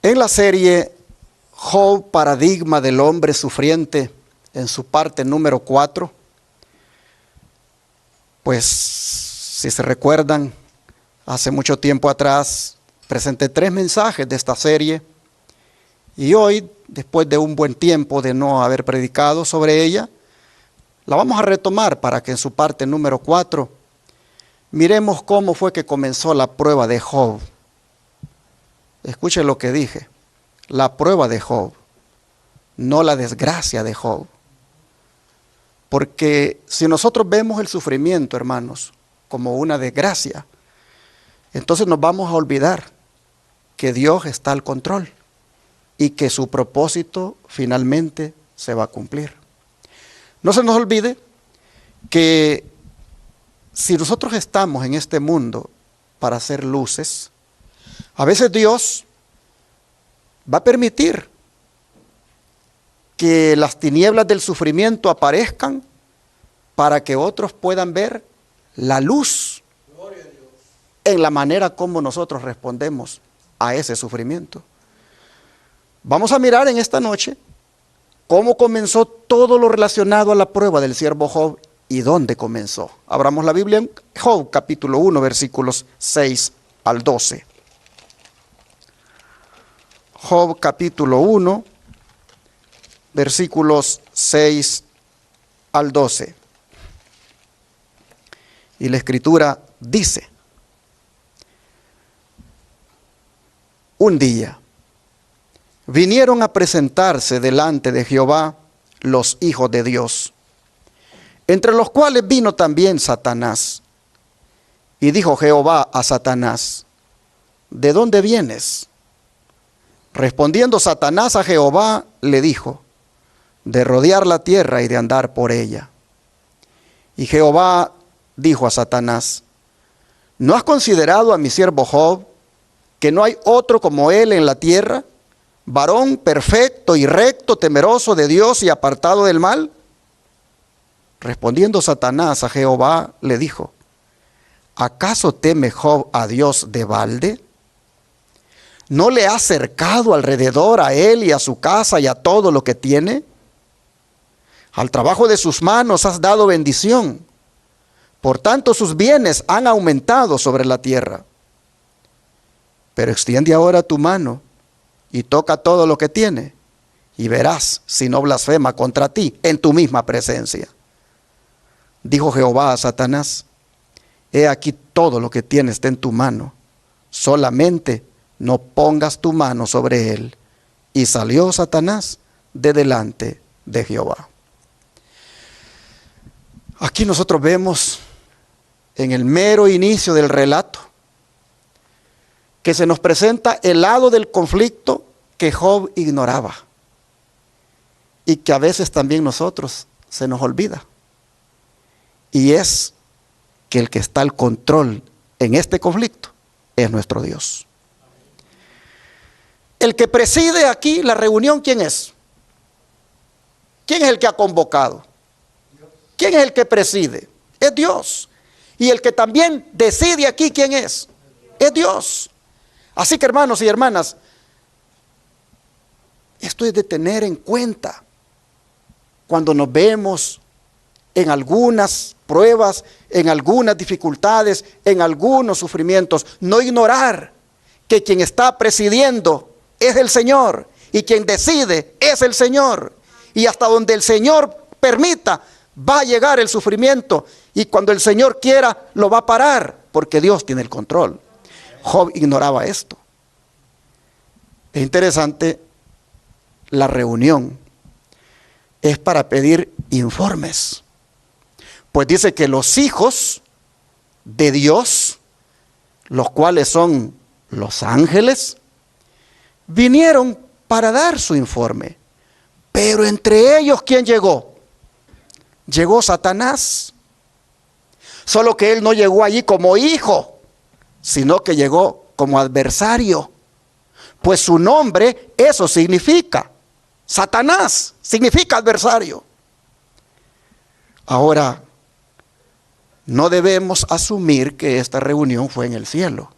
En la serie Job, paradigma del hombre sufriente, en su parte número 4, pues si se recuerdan, hace mucho tiempo atrás presenté 3 mensajes de esta serie y hoy, después de un buen tiempo de no haber predicado sobre ella, la vamos a retomar para que en su parte número 4 miremos cómo fue que comenzó la prueba de Job. Escuchen lo que dije, la prueba de Job, no la desgracia de Job. Porque si nosotros vemos el sufrimiento, hermanos, como una desgracia, entonces nos vamos a olvidar que Dios está al control y que su propósito finalmente se va a cumplir. No se nos olvide que si nosotros estamos en este mundo para hacer luces, a veces Dios va a permitir que las tinieblas del sufrimiento aparezcan para que otros puedan ver la luz en la manera como nosotros respondemos a ese sufrimiento. Vamos a mirar en esta noche cómo comenzó todo lo relacionado a la prueba del siervo Job y dónde comenzó. Abramos la Biblia en Job capítulo 1 versículos 6 al 12. Job capítulo 1 versículos 6 al 12. Y la escritura dice: un día vinieron a presentarse delante de Jehová los hijos de Dios, entre los cuales vino también Satanás. Y dijo Jehová a Satanás: ¿de dónde vienes? Respondiendo Satanás a Jehová, le dijo: de rodear la tierra y de andar por ella. Y Jehová dijo a Satanás: ¿no has considerado a mi siervo Job, que no hay otro como él en la tierra, varón perfecto y recto, temeroso de Dios y apartado del mal? Respondiendo Satanás a Jehová, le dijo: ¿acaso teme Job a Dios de balde? ¿No le has cercado alrededor a él y a su casa y a todo lo que tiene? Al trabajo de sus manos has dado bendición, por tanto sus bienes han aumentado sobre la tierra. Pero extiende ahora tu mano y toca todo lo que tiene, y verás si no blasfema contra ti en tu misma presencia. Dijo Jehová a Satanás: he aquí todo lo que tienes está en tu mano, solamente no pongas tu mano sobre él. Y salió Satanás de delante de Jehová. Aquí nosotros vemos en el mero inicio del relato que se nos presenta el lado del conflicto que Job ignoraba y que a veces también nosotros se nos olvida. Y es que el que está al control en este conflicto es nuestro Dios. El que preside aquí la reunión, ¿quién es? ¿Quién es el que ha convocado? ¿Quién es el que preside? Es Dios. Y el que también decide aquí, ¿quién es? Es Dios. Así que, hermanos y hermanas, esto es de tener en cuenta cuando nos vemos en algunas pruebas, en algunas dificultades, en algunos sufrimientos. No ignorar que quien está presidiendo es el Señor y quien decide es el Señor. Y hasta donde el Señor permita, va a llegar el sufrimiento, y cuando el Señor quiera lo va a parar, porque Dios tiene el control. Job ignoraba esto. Es interesante, la reunión es para pedir informes, pues dice que los hijos de Dios, los cuales son los ángeles, vinieron para dar su informe. Pero entre ellos, ¿quién llegó? Llegó Satanás. Solo que él no llegó allí como hijo, sino que llegó como adversario. Pues su nombre, eso significa. Satanás significa adversario. Ahora, no debemos asumir que esta reunión fue en el cielo,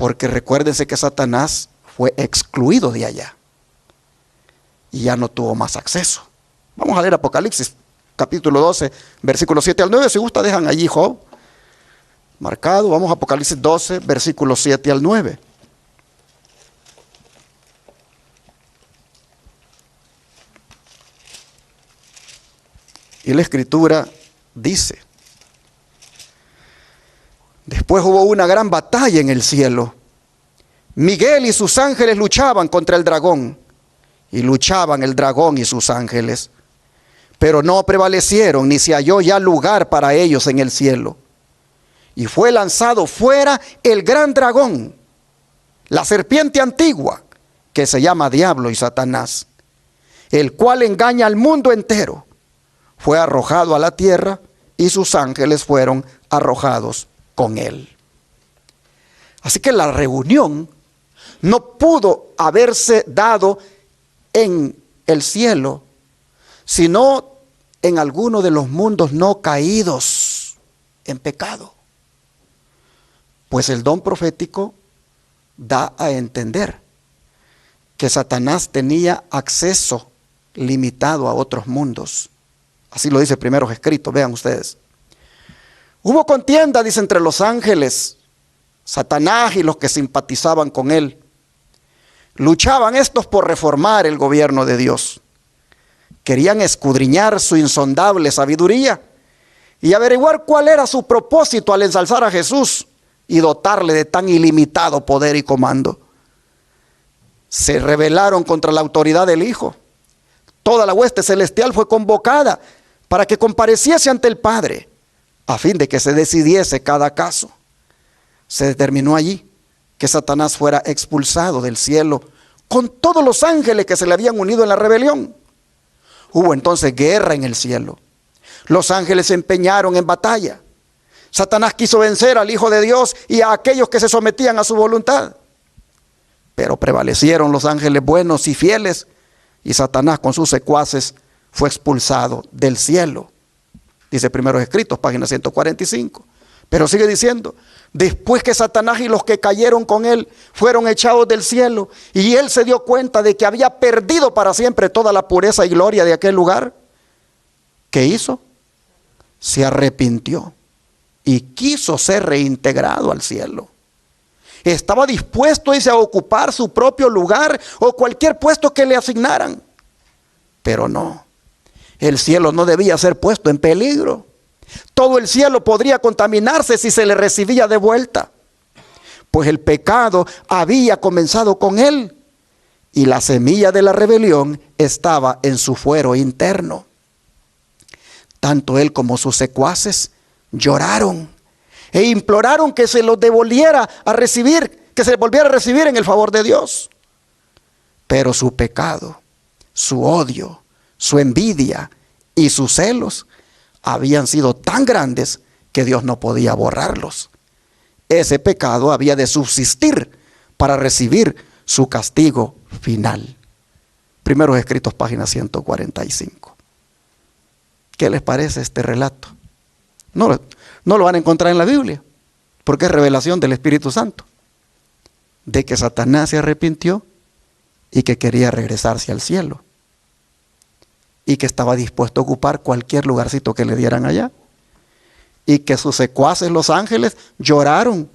Porque recuérdense que Satanás fue excluido de allá y ya no tuvo más acceso. Vamos a leer Apocalipsis, capítulo 12, versículos 7 al 9. Si gusta, dejan allí Job marcado. Vamos a Apocalipsis 12, versículos 7 al 9. Y la escritura dice: después hubo una gran batalla en el cielo. Miguel y sus ángeles luchaban contra el dragón, y luchaban el dragón y sus ángeles, pero no prevalecieron, ni se halló ya lugar para ellos en el cielo. Y fue lanzado fuera el gran dragón, la serpiente antigua, que se llama Diablo y Satanás, el cual engaña al mundo entero. Fue arrojado a la tierra, y sus ángeles fueron arrojados con él. Así que la reunión no pudo haberse dado en el cielo, sino en alguno de los mundos no caídos en pecado. Pues el don profético da a entender que Satanás tenía acceso limitado a otros mundos. Así lo dice Primeros Escritos, vean ustedes. Hubo contienda, dice, entre los ángeles, Satanás y los que simpatizaban con él. Luchaban estos por reformar el gobierno de Dios. Querían escudriñar su insondable sabiduría y averiguar cuál era su propósito al ensalzar a Jesús y dotarle de tan ilimitado poder y comando. Se rebelaron contra la autoridad del Hijo. Toda la hueste celestial fue convocada para que compareciese ante el Padre, a fin de que se decidiese cada caso. Se determinó allí que Satanás fuera expulsado del cielo con todos los ángeles que se le habían unido en la rebelión. Hubo entonces guerra en el cielo. Los ángeles se empeñaron en batalla. Satanás quiso vencer al Hijo de Dios y a aquellos que se sometían a su voluntad. Pero prevalecieron los ángeles buenos y fieles, y Satanás con sus secuaces fue expulsado del cielo. Dice Primeros Escritos, página 145. Pero sigue diciendo: después que Satanás y los que cayeron con él fueron echados del cielo, y él se dio cuenta de que había perdido para siempre toda la pureza y gloria de aquel lugar, ¿qué hizo? Se arrepintió y quiso ser reintegrado al cielo. Estaba dispuesto a ocupar su propio lugar o cualquier puesto que le asignaran. Pero no, el cielo no debía ser puesto en peligro. Todo el cielo podría contaminarse si se le recibía de vuelta, pues el pecado había comenzado con él y la semilla de la rebelión estaba en su fuero interno. Tanto él como sus secuaces lloraron e imploraron que se los devolviera a recibir, que se volviera a recibir en el favor de Dios. Pero su pecado, su odio, su envidia y sus celos habían sido tan grandes que Dios no podía borrarlos. Ese pecado había de subsistir para recibir su castigo final. Primeros Escritos, página 145. ¿Qué les parece este relato? No lo van a encontrar en la Biblia, porque es revelación del Espíritu Santo, de que Satanás se arrepintió y que quería regresarse al cielo, y que estaba dispuesto a ocupar cualquier lugarcito que le dieran allá, y que sus secuaces, los ángeles, lloraron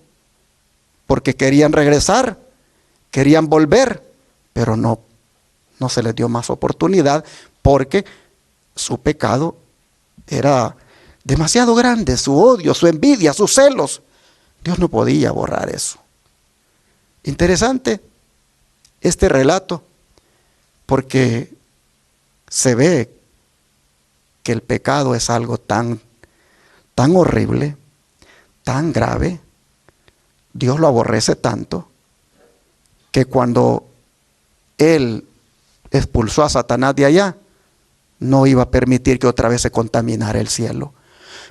porque querían regresar, querían volver, pero no se les dio más oportunidad, porque su pecado era demasiado grande, su odio, su envidia, sus celos. Dios no podía borrar eso. Interesante este relato, porque se ve que el pecado es algo tan horrible, tan grave. Dios lo aborrece tanto que cuando Él expulsó a Satanás de allá, no iba a permitir que otra vez se contaminara el cielo.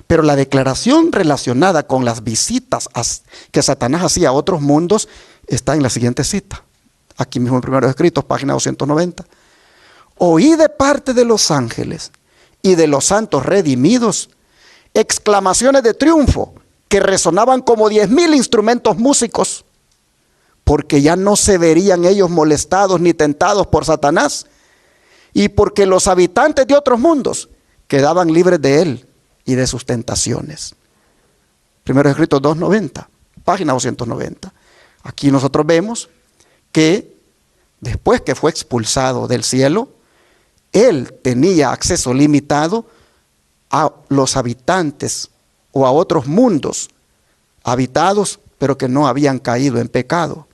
Pero la declaración relacionada con las visitas que Satanás hacía a otros mundos está en la siguiente cita. Aquí mismo en Primeros Escritos, página 290. Oí de parte de los ángeles y de los santos redimidos exclamaciones de triunfo que resonaban como 10,000 instrumentos músicos. porque ya no se verían ellos molestados ni tentados por Satanás, y porque los habitantes de otros mundos quedaban libres de él y de sus tentaciones. Primero escrito 290, página 290. Aquí nosotros vemos que después que fue expulsado del cielo, él tenía acceso limitado a los habitantes o a otros mundos habitados, pero que no habían caído en pecado.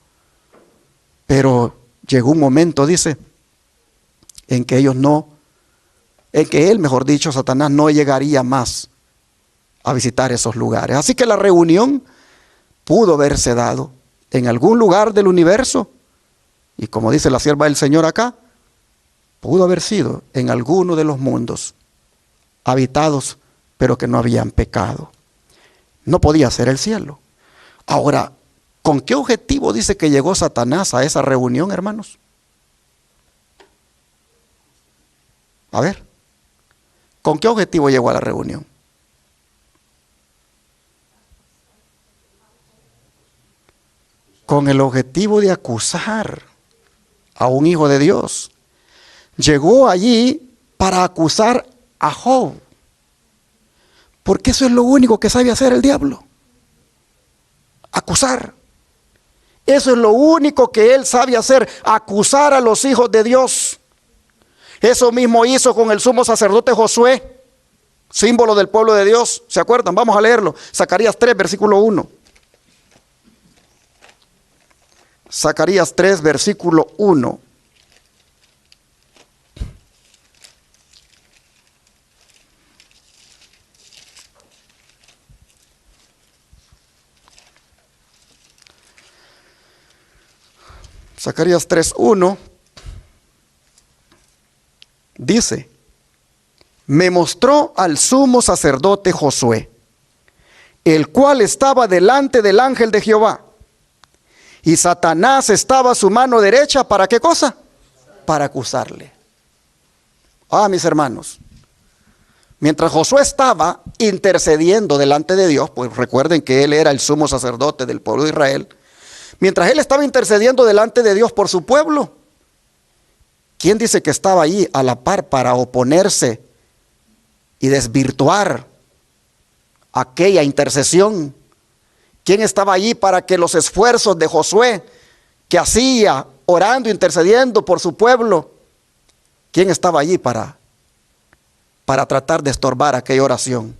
Pero llegó un momento, dice, en que él, mejor dicho, Satanás, no llegaría más a visitar esos lugares. Así que la reunión pudo haberse dado en algún lugar del universo, y como dice la sierva del Señor acá, pudo haber sido en alguno de los mundos habitados, pero que no habían pecado. No podía ser el cielo. Ahora, ¿con qué objetivo dice que llegó Satanás a esa reunión, hermanos? A ver, ¿con qué objetivo llegó a la reunión? Con el objetivo de acusar a un hijo de Dios. Llegó allí para acusar a Job, porque eso es lo único que sabe hacer el diablo, acusar. Eso es lo único que él sabe hacer, acusar a los hijos de Dios. Eso mismo hizo con el sumo sacerdote Josué, símbolo del pueblo de Dios. ¿Se acuerdan? Vamos a leerlo. Zacarías 3, versículo 1. Zacarías 3, versículo 1. Zacarías 3:1 dice: me mostró al sumo sacerdote Josué, el cual estaba delante del ángel de Jehová, y Satanás estaba a su mano derecha. ¿Para qué cosa? Para acusarle. Mis hermanos, mientras Josué estaba intercediendo delante de Dios, pues recuerden que él era el sumo sacerdote del pueblo de Israel. Mientras él estaba intercediendo delante de Dios por su pueblo, ¿quién dice que estaba ahí a la par para oponerse y desvirtuar aquella intercesión? ¿Quién estaba allí para que los esfuerzos de Josué que hacía orando, intercediendo por su pueblo, quién estaba allí para tratar de estorbar aquella oración?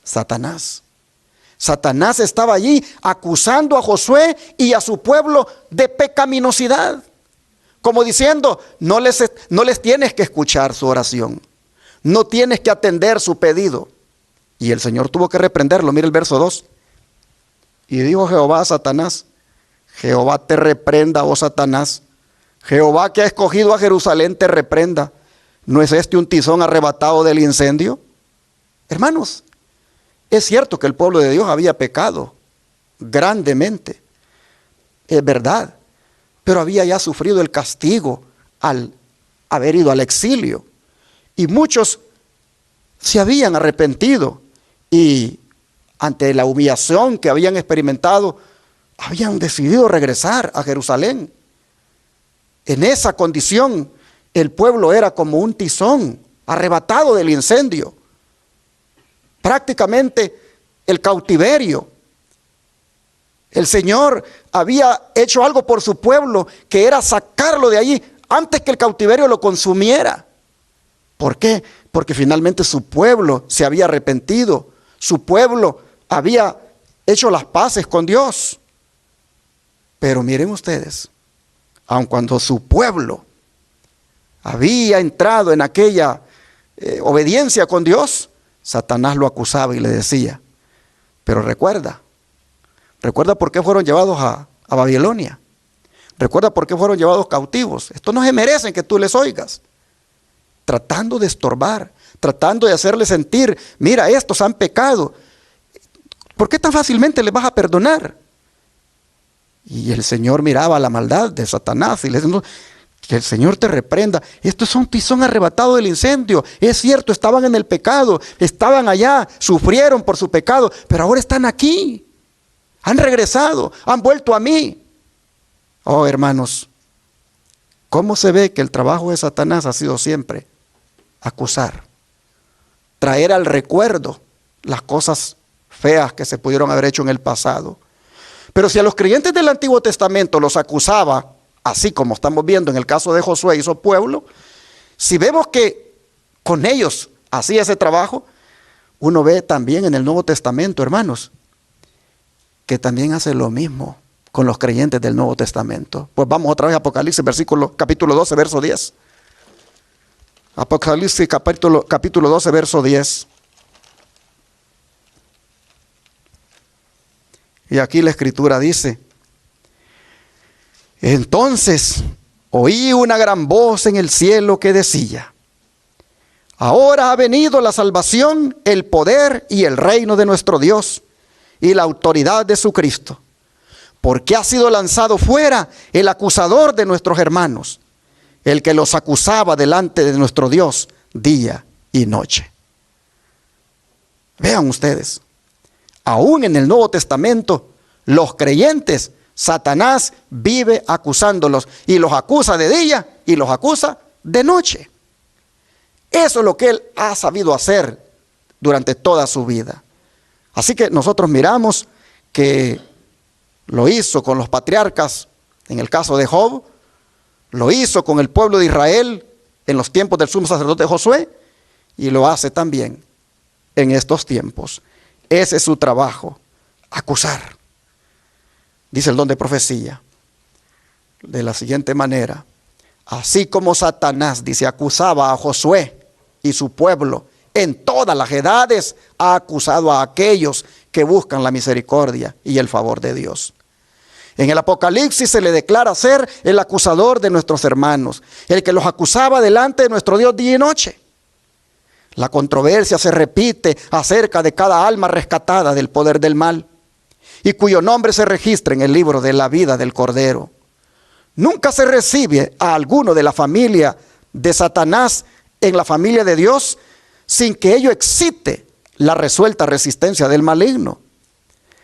Satanás. Satanás estaba allí acusando a Josué y a su pueblo de pecaminosidad, como diciendo: no les tienes que escuchar su oración, no tienes que atender su pedido. Y el Señor tuvo que reprenderlo. Mire el verso 2. Y dijo Jehová a Satanás: Jehová te reprenda, oh Satanás. Jehová, que ha escogido a Jerusalén, te reprenda. ¿No es este un tizón arrebatado del incendio? Hermanos, es cierto que el pueblo de Dios había pecado grandemente, es verdad, pero había ya sufrido el castigo al haber ido al exilio, y muchos se habían arrepentido, y ante la humillación que habían experimentado, habían decidido regresar a Jerusalén. En esa condición, el pueblo era como un tizón arrebatado del incendio. Prácticamente el cautiverio. El Señor había hecho algo por su pueblo, que era sacarlo de allí antes que el cautiverio lo consumiera. ¿Por qué? Porque finalmente su pueblo se había arrepentido. Su pueblo había hecho las paces con Dios. Pero miren ustedes, aun cuando su pueblo había entrado en aquella obediencia con Dios, Satanás lo acusaba y le decía: pero recuerda por qué fueron llevados a Babilonia. Recuerda por qué fueron llevados cautivos. Estos no se merecen que tú les oigas. Tratando de estorbar, tratando de hacerles sentir: mira, estos han pecado. ¿Por qué tan fácilmente les vas a perdonar? Y el Señor miraba la maldad de Satanás y le decía: que el Señor te reprenda. Estos son tizón arrebatado del incendio. Es cierto, estaban en el pecado, estaban allá, sufrieron por su pecado, pero ahora están aquí. Han regresado, han vuelto a mí. Oh, hermanos, ¿cómo se ve que el trabajo de Satanás ha sido siempre acusar? Traer al recuerdo las cosas feas que se pudieron haber hecho en el pasado. Pero si a los creyentes del Antiguo Testamento los acusaba, así como estamos viendo en el caso de Josué y su pueblo, si vemos que con ellos hacía ese trabajo, uno ve también en el Nuevo Testamento, hermanos, que también hace lo mismo con los creyentes del Nuevo Testamento. Pues vamos otra vez a Apocalipsis, capítulo 12, verso 10. Apocalipsis capítulo 12, verso 10. Y aquí la Escritura dice: entonces oí una gran voz en el cielo que decía: ahora ha venido la salvación, el poder y el reino de nuestro Dios y la autoridad de su Cristo, porque ha sido lanzado fuera el acusador de nuestros hermanos, el que los acusaba delante de nuestro Dios día y noche. Vean ustedes, aún en el Nuevo Testamento, los creyentes, Satanás vive acusándolos, y los acusa de día y los acusa de noche. Eso es lo que él ha sabido hacer durante toda su vida. Así que nosotros miramos que lo hizo con los patriarcas en el caso de Job, lo hizo con el pueblo de Israel en los tiempos del sumo sacerdote Josué, y lo hace también en estos tiempos. Ese es su trabajo, acusar. Dice el don de profecía de la siguiente manera: así como Satanás, dice, acusaba a Josué y su pueblo en todas las edades, ha acusado a aquellos que buscan la misericordia y el favor de Dios. En el Apocalipsis se le declara ser el acusador de nuestros hermanos, el que los acusaba delante de nuestro Dios día y noche. La controversia se repite acerca de cada alma rescatada del poder del mal y cuyo nombre se registra en el libro de la vida del Cordero. Nunca se recibe a alguno de la familia de Satanás en la familia de Dios sin que ello excite la resuelta resistencia del maligno.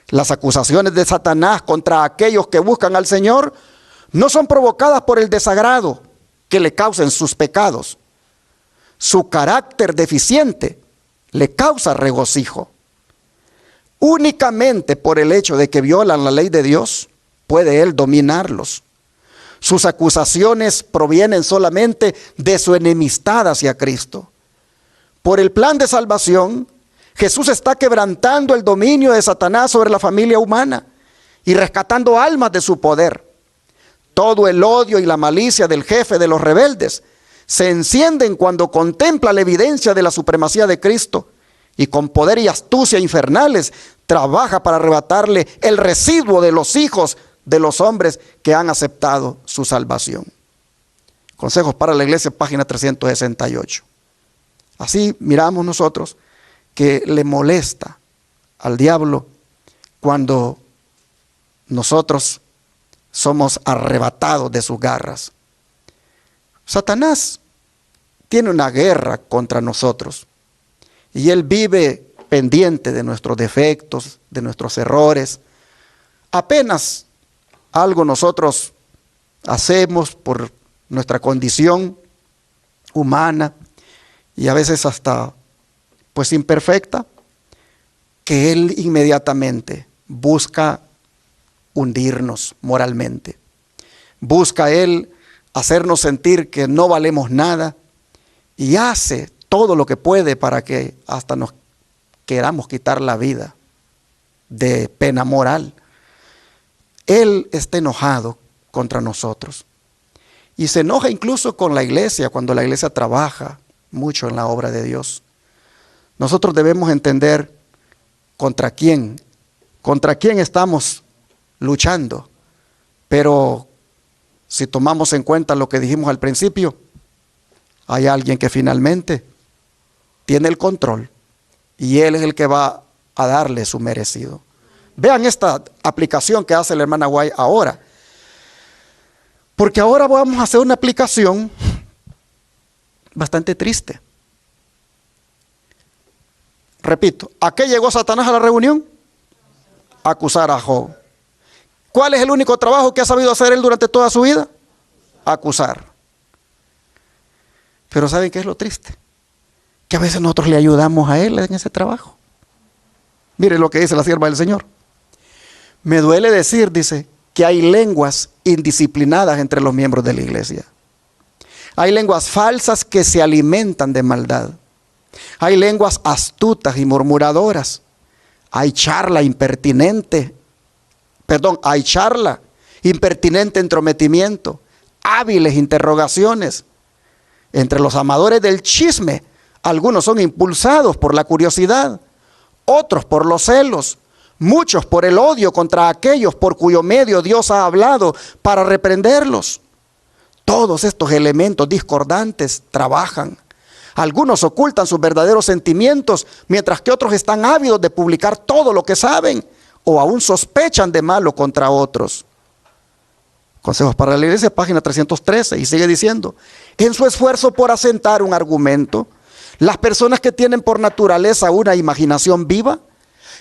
Las acusaciones de Satanás contra aquellos que buscan al Señor no son provocadas por el desagrado que le causen sus pecados. Su carácter deficiente le causa regocijo. Únicamente por el hecho de que violan la ley de Dios puede él dominarlos. Sus acusaciones provienen solamente de su enemistad hacia Cristo. Por el plan de salvación, Jesús está quebrantando el dominio de Satanás sobre la familia humana y rescatando almas de su poder. Todo el odio y la malicia del jefe de los rebeldes se encienden cuando contempla la evidencia de la supremacía de Cristo y con poder y astucia infernales trabaja para arrebatarle el residuo de los hijos de los hombres que han aceptado su salvación. Consejos para la Iglesia, página 368. Así miramos nosotros que le molesta al diablo cuando nosotros somos arrebatados de sus garras. Satanás tiene una guerra contra nosotros y él vive pendiente de nuestros defectos, de nuestros errores. Apenas algo nosotros hacemos por nuestra condición humana y a veces hasta pues imperfecta, que él inmediatamente busca hundirnos moralmente. Busca él hacernos sentir que no valemos nada y hace todo lo que puede para que hasta nos queramos quitar la vida de pena moral. Él está enojado contra nosotros y se enoja incluso con la iglesia cuando la iglesia trabaja mucho en la obra de Dios. Nosotros debemos entender contra quién estamos luchando, pero si tomamos en cuenta lo que dijimos al principio, hay alguien que finalmente tiene el control y él es el que va a darle su merecido. Vean esta aplicación que hace la hermana Guay ahora, porque ahora vamos a hacer una aplicación bastante triste. Repito, ¿a qué llegó Satanás a la reunión? A acusar a Job. ¿Cuál es el único trabajo que ha sabido hacer él durante toda su vida? Acusar. Pero ¿saben qué es lo triste? Que a veces nosotros le ayudamos a él en ese trabajo. Mire lo que dice la sierva del Señor. Me duele decir, dice, que hay lenguas indisciplinadas entre los miembros de la iglesia. Hay lenguas falsas que se alimentan de maldad. Hay lenguas astutas y murmuradoras. Hay charla, impertinente entrometimiento, hábiles interrogaciones. Entre los amadores del chisme, algunos son impulsados por la curiosidad, otros por los celos, muchos por el odio contra aquellos por cuyo medio Dios ha hablado para reprenderlos. Todos estos elementos discordantes trabajan. Algunos ocultan sus verdaderos sentimientos, mientras que otros están ávidos de publicar todo lo que saben, o aún sospechan de malo contra otros. Consejos para la Iglesia, página 313, y sigue diciendo, en su esfuerzo por asentar un argumento, las personas que tienen por naturaleza una imaginación viva,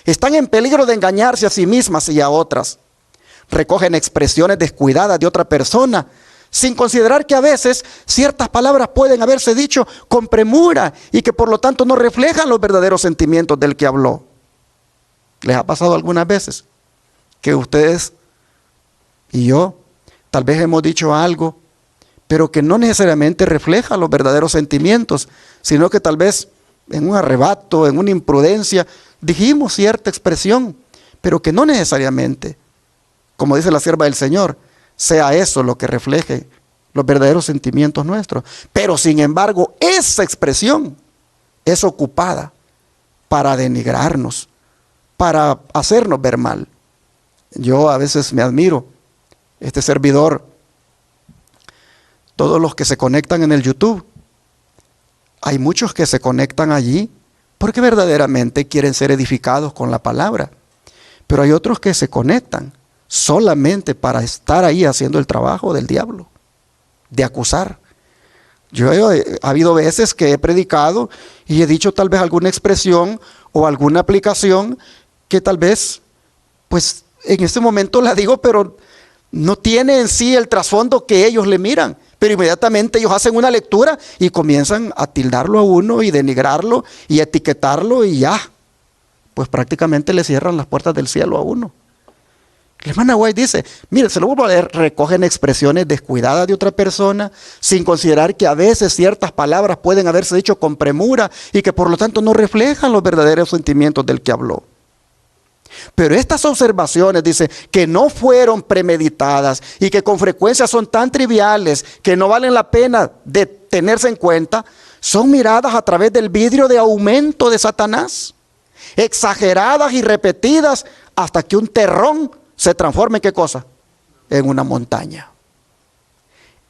están en peligro de engañarse a sí mismas y a otras. Recogen expresiones descuidadas de otra persona, sin considerar que a veces ciertas palabras pueden haberse dicho con premura y que por lo tanto no reflejan los verdaderos sentimientos del que habló. ¿Les ha pasado algunas veces que ustedes y yo tal vez hemos dicho algo, pero que no necesariamente refleja los verdaderos sentimientos, sino que tal vez en un arrebato, en una imprudencia, dijimos cierta expresión, pero que no necesariamente, como dice la sierva del Señor, sea eso lo que refleje los verdaderos sentimientos nuestros? Pero sin embargo, esa expresión es ocupada para denigrarnos, para hacernos ver mal. Yo a veces me admiro, este servidor, todos los que se conectan en el YouTube, hay muchos que se conectan allí porque verdaderamente quieren ser edificados con la palabra, pero hay otros que se conectan solamente para estar ahí haciendo el trabajo del diablo, de acusar. Ha habido veces que he predicado y he dicho tal vez alguna expresión o alguna aplicación que tal vez, pues en este momento la digo, pero no tiene en sí el trasfondo que ellos le miran. Pero inmediatamente ellos hacen una lectura y comienzan a tildarlo a uno y denigrarlo y etiquetarlo y ya, pues prácticamente le cierran las puertas del cielo a uno. La hermana White dice, mire, se lo vuelvo a leer, recogen expresiones descuidadas de otra persona, sin considerar que a veces ciertas palabras pueden haberse dicho con premura y que por lo tanto no reflejan los verdaderos sentimientos del que habló. Pero estas observaciones, dice, que no fueron premeditadas y que con frecuencia son tan triviales que no valen la pena de tenerse en cuenta, son miradas a través del vidrio de aumento de Satanás, exageradas y repetidas hasta que un terrón se transforme ¿en qué cosa? En una montaña.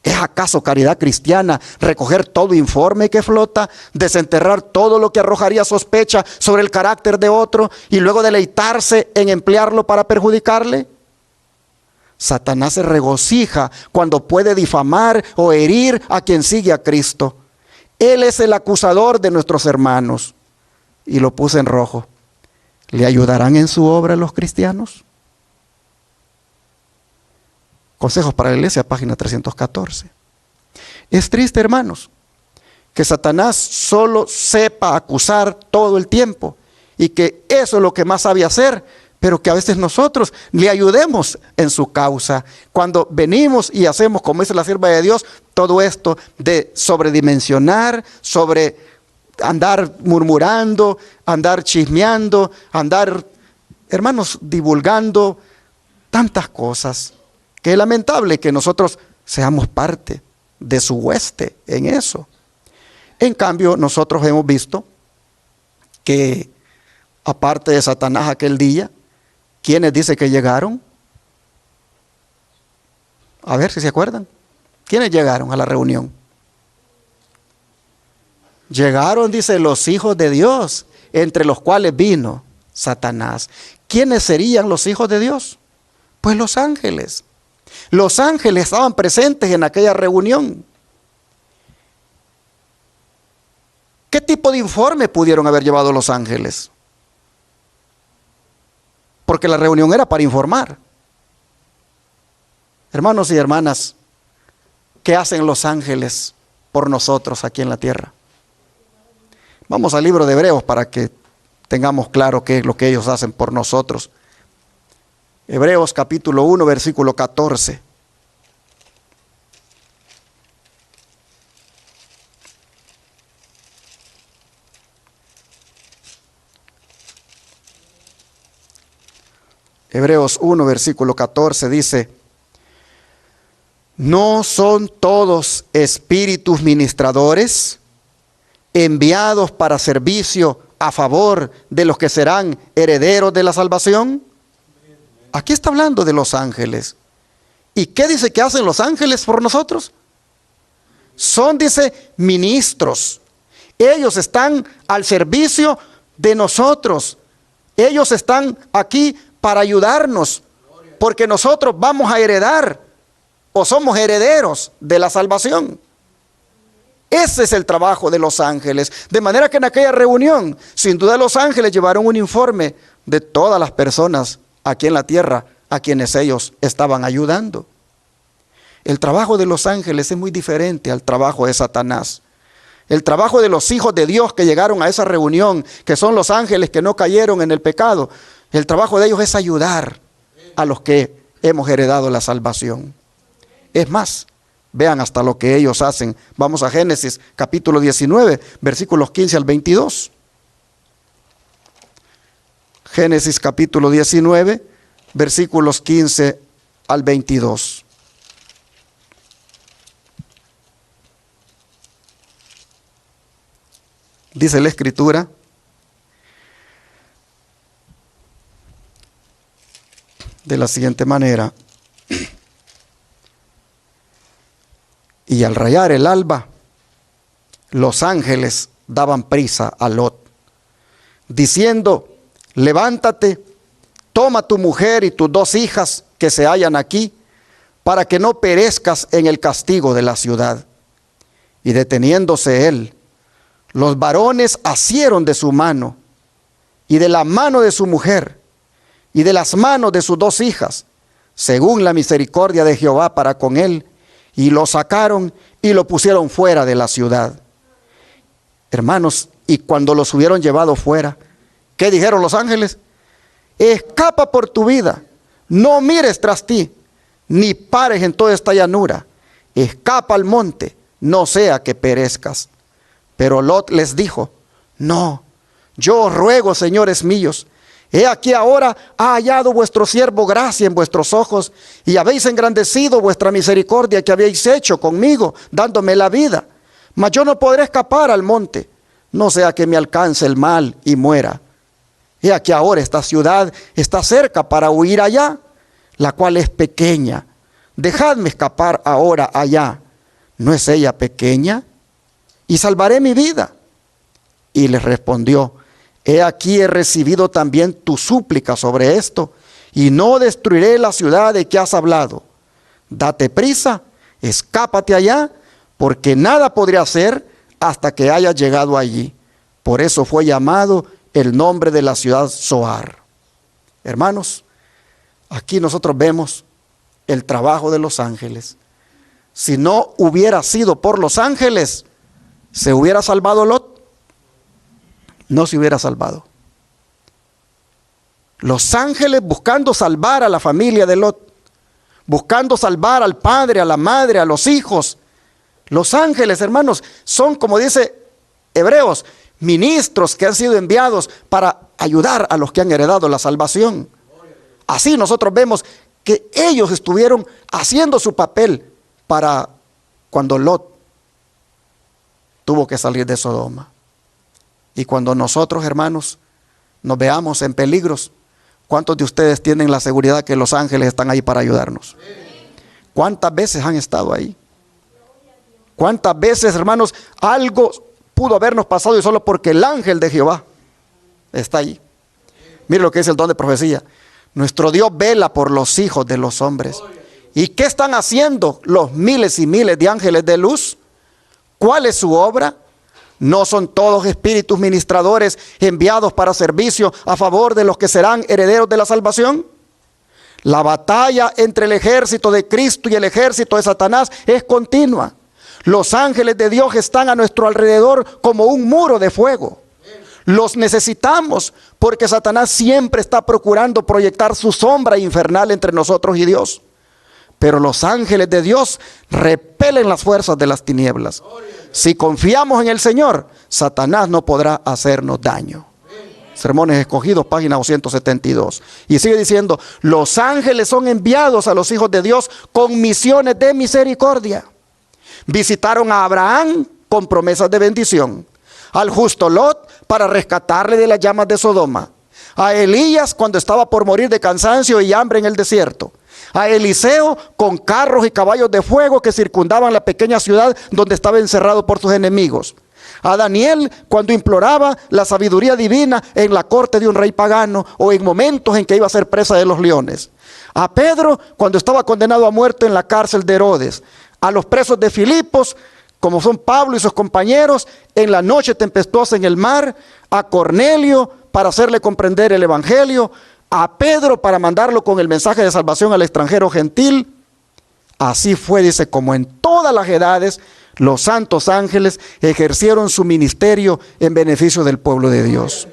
¿Es acaso caridad cristiana recoger todo informe que flota, desenterrar todo lo que arrojaría sospecha sobre el carácter de otro y luego deleitarse en emplearlo para perjudicarle? Satanás se regocija cuando puede difamar o herir a quien sigue a Cristo. Él es el acusador de nuestros hermanos. Y lo puse en rojo. ¿Le ayudarán en su obra los cristianos? Consejos para la Iglesia, página 314. Es triste, hermanos, que Satanás solo sepa acusar todo el tiempo y que eso es lo que más sabe hacer, pero que a veces nosotros le ayudemos en su causa. Cuando venimos y hacemos, como dice la sierva de Dios, todo esto de sobredimensionar, sobre andar murmurando, andar chismeando, andar, hermanos, divulgando tantas cosas. Que es lamentable que nosotros seamos parte de su hueste en eso. En cambio, nosotros hemos visto que, aparte de Satanás aquel día, ¿quiénes dice que llegaron? A ver si se acuerdan. ¿Quiénes llegaron a la reunión? Llegaron, dice, los hijos de Dios, entre los cuales vino Satanás. ¿Quiénes serían los hijos de Dios? Pues los ángeles. Los ángeles estaban presentes en aquella reunión. ¿Qué tipo de informe pudieron haber llevado los ángeles? Porque la reunión era para informar. Hermanos y hermanas, ¿qué hacen los ángeles por nosotros aquí en la tierra? Vamos al libro de Hebreos para que tengamos claro qué es lo que ellos hacen por nosotros. Hebreos capítulo 1, versículo 14. Hebreos 1, versículo 14 dice: ¿no son todos espíritus ministradores enviados para servicio a favor de los que serán herederos de la salvación? Aquí está hablando de los ángeles. ¿Y qué dice que hacen los ángeles por nosotros? Son, dice, ministros. Ellos están al servicio de nosotros. Ellos están aquí para ayudarnos, porque nosotros vamos a heredar o somos herederos de la salvación. Ese es el trabajo de los ángeles. De manera que en aquella reunión, sin duda los ángeles llevaron un informe de todas las personas aquí en la tierra a quienes ellos estaban ayudando. El trabajo de los ángeles es muy diferente al trabajo de Satanás. El trabajo de los hijos de Dios que llegaron a esa reunión, que son los ángeles que no cayeron en el pecado, el trabajo de ellos es ayudar a los que hemos heredado la salvación. Es más, vean hasta lo que ellos hacen. Vamos a Génesis capítulo 19, versículos 15 al 22. Génesis capítulo 19, versículos 15 al 22. Dice la Escritura: de la siguiente manera: y al rayar el alba, los ángeles daban prisa a Lot, diciendo: levántate, toma tu mujer y tus 2 hijas que se hallan aquí, para que no perezcas en el castigo de la ciudad. Y deteniéndose él, los varones asieron de su mano, y de la mano de su mujer, y de las manos de sus 2 hijas, según la misericordia de Jehová para con él, y lo sacaron y lo pusieron fuera de la ciudad. Hermanos, y cuando los hubieron llevado fuera, ¿qué dijeron los ángeles? Escapa por tu vida, no mires tras ti, ni pares en toda esta llanura, escapa al monte, no sea que perezcas. Pero Lot les dijo: no, yo os ruego, señores míos, he aquí ahora ha hallado vuestro siervo gracia en vuestros ojos, y habéis engrandecido vuestra misericordia que habéis hecho conmigo, dándome la vida. Mas yo no podré escapar al monte, no sea que me alcance el mal y muera. He aquí ahora esta ciudad está cerca para huir allá, la cual es pequeña. Dejadme escapar ahora allá. ¿No es ella pequeña? Y salvaré mi vida. Y les respondió: he aquí he recibido también tu súplica sobre esto, y no destruiré la ciudad de que has hablado. Date prisa, escápate allá, porque nada podré hacer hasta que hayas llegado allí. Por eso fue llamado el nombre de la ciudad Zoar. Hermanos, aquí nosotros vemos el trabajo de los ángeles. Si no hubiera sido por los ángeles, ¿se hubiera salvado Lot? No se hubiera salvado. Los ángeles buscando salvar a la familia de Lot, buscando salvar al padre, a la madre, a los hijos. Los ángeles, hermanos, son, como dice Hebreos, ministros que han sido enviados para ayudar a los que han heredado la salvación. Así nosotros vemos que ellos estuvieron haciendo su papel para cuando Lot tuvo que salir de Sodoma. Y cuando nosotros, hermanos, nos veamos en peligros, ¿cuántos de ustedes tienen la seguridad que los ángeles están ahí para ayudarnos? ¿Cuántas veces han estado ahí? ¿Cuántas veces, hermanos, algo pudo habernos pasado y solo porque el ángel de Jehová está ahí? Mire lo que es el don de profecía. Nuestro Dios vela por los hijos de los hombres. ¿Y qué están haciendo los miles y miles de ángeles de luz? ¿Cuál es su obra? ¿No son todos espíritus ministradores enviados para servicio a favor de los que serán herederos de la salvación? La batalla entre el ejército de Cristo y el ejército de Satanás es continua. Los ángeles de Dios están a nuestro alrededor como un muro de fuego. Los necesitamos porque Satanás siempre está procurando proyectar su sombra infernal entre nosotros y Dios. Pero los ángeles de Dios repelen las fuerzas de las tinieblas. Si confiamos en el Señor, Satanás no podrá hacernos daño. Sermones Escogidos, página 272. Y sigue diciendo, los ángeles son enviados a los hijos de Dios con misiones de misericordia. Visitaron a Abraham con promesas de bendición, al justo Lot para rescatarle de las llamas de Sodoma, a Elías cuando estaba por morir de cansancio y hambre en el desierto, a Eliseo con carros y caballos de fuego que circundaban la pequeña ciudad donde estaba encerrado por sus enemigos, a Daniel cuando imploraba la sabiduría divina en la corte de un rey pagano o en momentos en que iba a ser presa de los leones, a Pedro cuando estaba condenado a muerte en la cárcel de Herodes, a los presos de Filipos, como son Pablo y sus compañeros, en la noche tempestuosa en el mar, a Cornelio para hacerle comprender el evangelio, a Pedro para mandarlo con el mensaje de salvación al extranjero gentil. Así fue, dice, como en todas las edades, los santos ángeles ejercieron su ministerio en beneficio del pueblo de Dios.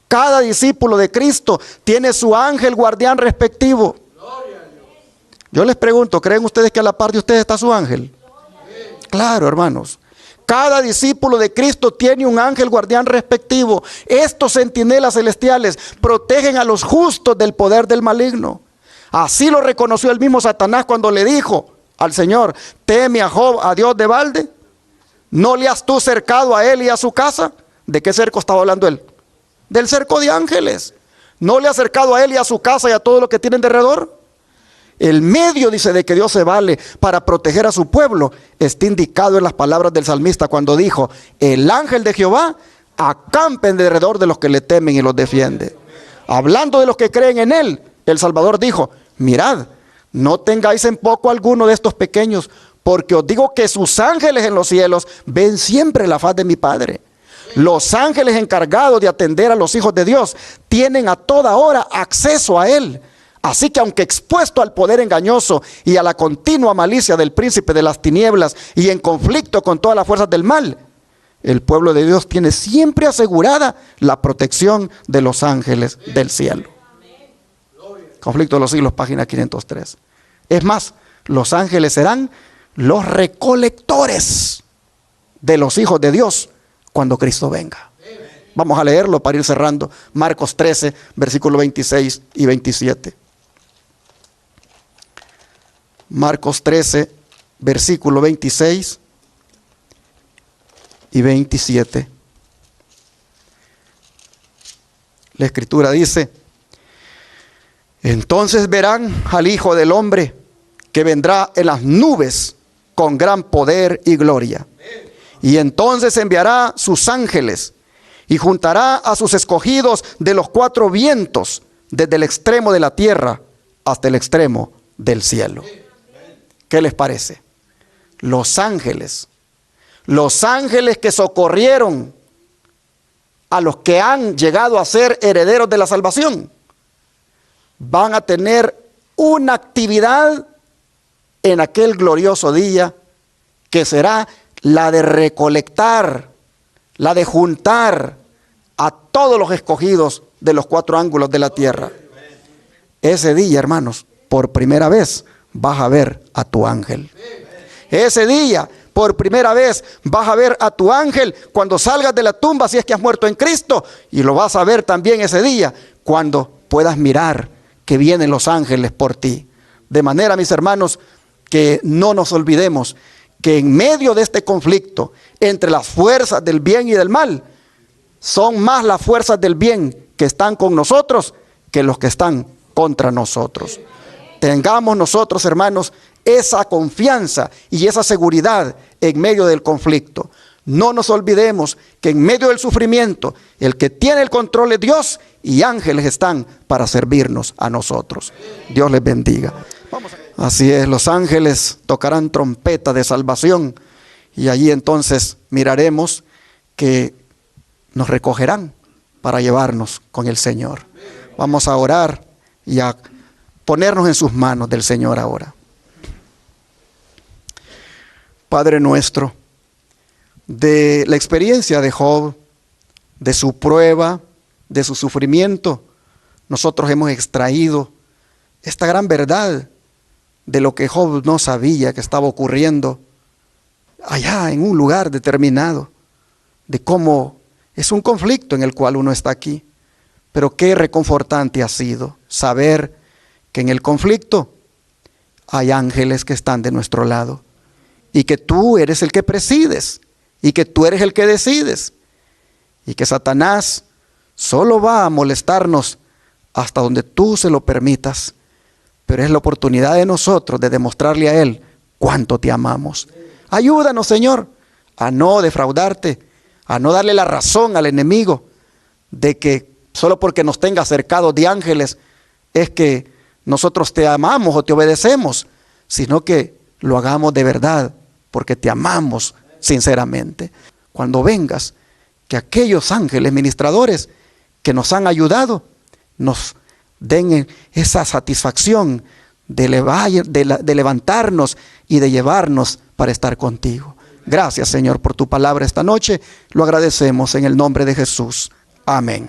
Cada discípulo de Cristo tiene su ángel guardián respectivo. Yo les pregunto, ¿creen ustedes que a la par de ustedes está su ángel? Claro, hermanos. Cada discípulo de Cristo tiene un ángel guardián respectivo. Estos centinelas celestiales protegen a los justos del poder del maligno. Así lo reconoció el mismo Satanás cuando le dijo al Señor, ¿teme a Job, a Dios de balde? ¿No le has tú cercado a él y a su casa? ¿De qué cerco estaba hablando él? Del cerco de ángeles. ¿No le ha cercado a él y a su casa y a todo lo que tienen de alrededor? El medio, dice, de que Dios se vale para proteger a su pueblo está indicado en las palabras del salmista cuando dijo, el ángel de Jehová acampa en derredor de los que le temen y los defiende. Hablando de los que creen en él, el Salvador dijo, mirad, no tengáis en poco alguno de estos pequeños, porque os digo que sus ángeles en los cielos ven siempre la faz de mi Padre. Los ángeles encargados de atender a los hijos de Dios tienen a toda hora acceso a él. Así que aunque expuesto al poder engañoso y a la continua malicia del príncipe de las tinieblas y en conflicto con todas las fuerzas del mal, el pueblo de Dios tiene siempre asegurada la protección de los ángeles del cielo. Conflicto de los siglos, página 503. Es más, los ángeles serán los recolectores de los hijos de Dios cuando Cristo venga. Vamos a leerlo para ir cerrando. Marcos 13, versículos 26 y 27. Marcos 13, versículo 26 y 27. La Escritura dice, entonces verán al Hijo del Hombre que vendrá en las nubes con gran poder y gloria. Y entonces enviará sus ángeles y juntará a sus escogidos de los cuatro vientos, desde el extremo de la tierra hasta el extremo del cielo. ¿Qué les parece? Los ángeles que socorrieron a los que han llegado a ser herederos de la salvación, van a tener una actividad en aquel glorioso día que será la de recolectar, la de juntar a todos los escogidos de los cuatro ángulos de la tierra. Ese día, hermanos, por primera vez vas a ver a tu ángel. Ese día, por primera vez, vas a ver a tu ángel cuando salgas de la tumba, si es que has muerto en Cristo. Y lo vas a ver también ese día, cuando puedas mirar que vienen los ángeles por ti. De manera, mis hermanos, que no nos olvidemos que en medio de este conflicto entre las fuerzas del bien y del mal, son más las fuerzas del bien que están con nosotros que los que están contra nosotros. Tengamos nosotros, hermanos, esa confianza y esa seguridad en medio del conflicto. No nos olvidemos que en medio del sufrimiento, el que tiene el control es Dios y ángeles están para servirnos a nosotros. Dios les bendiga. Así es, los ángeles tocarán trompeta de salvación y allí entonces miraremos que nos recogerán para llevarnos con el Señor. Vamos a orar y a ponernos en sus manos del Señor ahora. Padre nuestro, de la experiencia de Job, de su prueba, de su sufrimiento, nosotros hemos extraído esta gran verdad de lo que Job no sabía que estaba ocurriendo allá en un lugar determinado, de cómo es un conflicto en el cual uno está aquí. Pero qué reconfortante ha sido saber que en el conflicto hay ángeles que están de nuestro lado y que tú eres el que presides y que tú eres el que decides y que Satanás solo va a molestarnos hasta donde tú se lo permitas, pero es la oportunidad de nosotros de demostrarle a Él cuánto te amamos. Ayúdanos, Señor, a no defraudarte, a no darle la razón al enemigo de que solo porque nos tenga cercados de ángeles es que nosotros te amamos o te obedecemos, sino que lo hagamos de verdad porque te amamos sinceramente. Cuando vengas, que aquellos ángeles ministradores que nos han ayudado nos den esa satisfacción de levantarnos y de llevarnos para estar contigo. Gracias, Señor, por tu palabra esta noche. Lo agradecemos en el nombre de Jesús. Amén.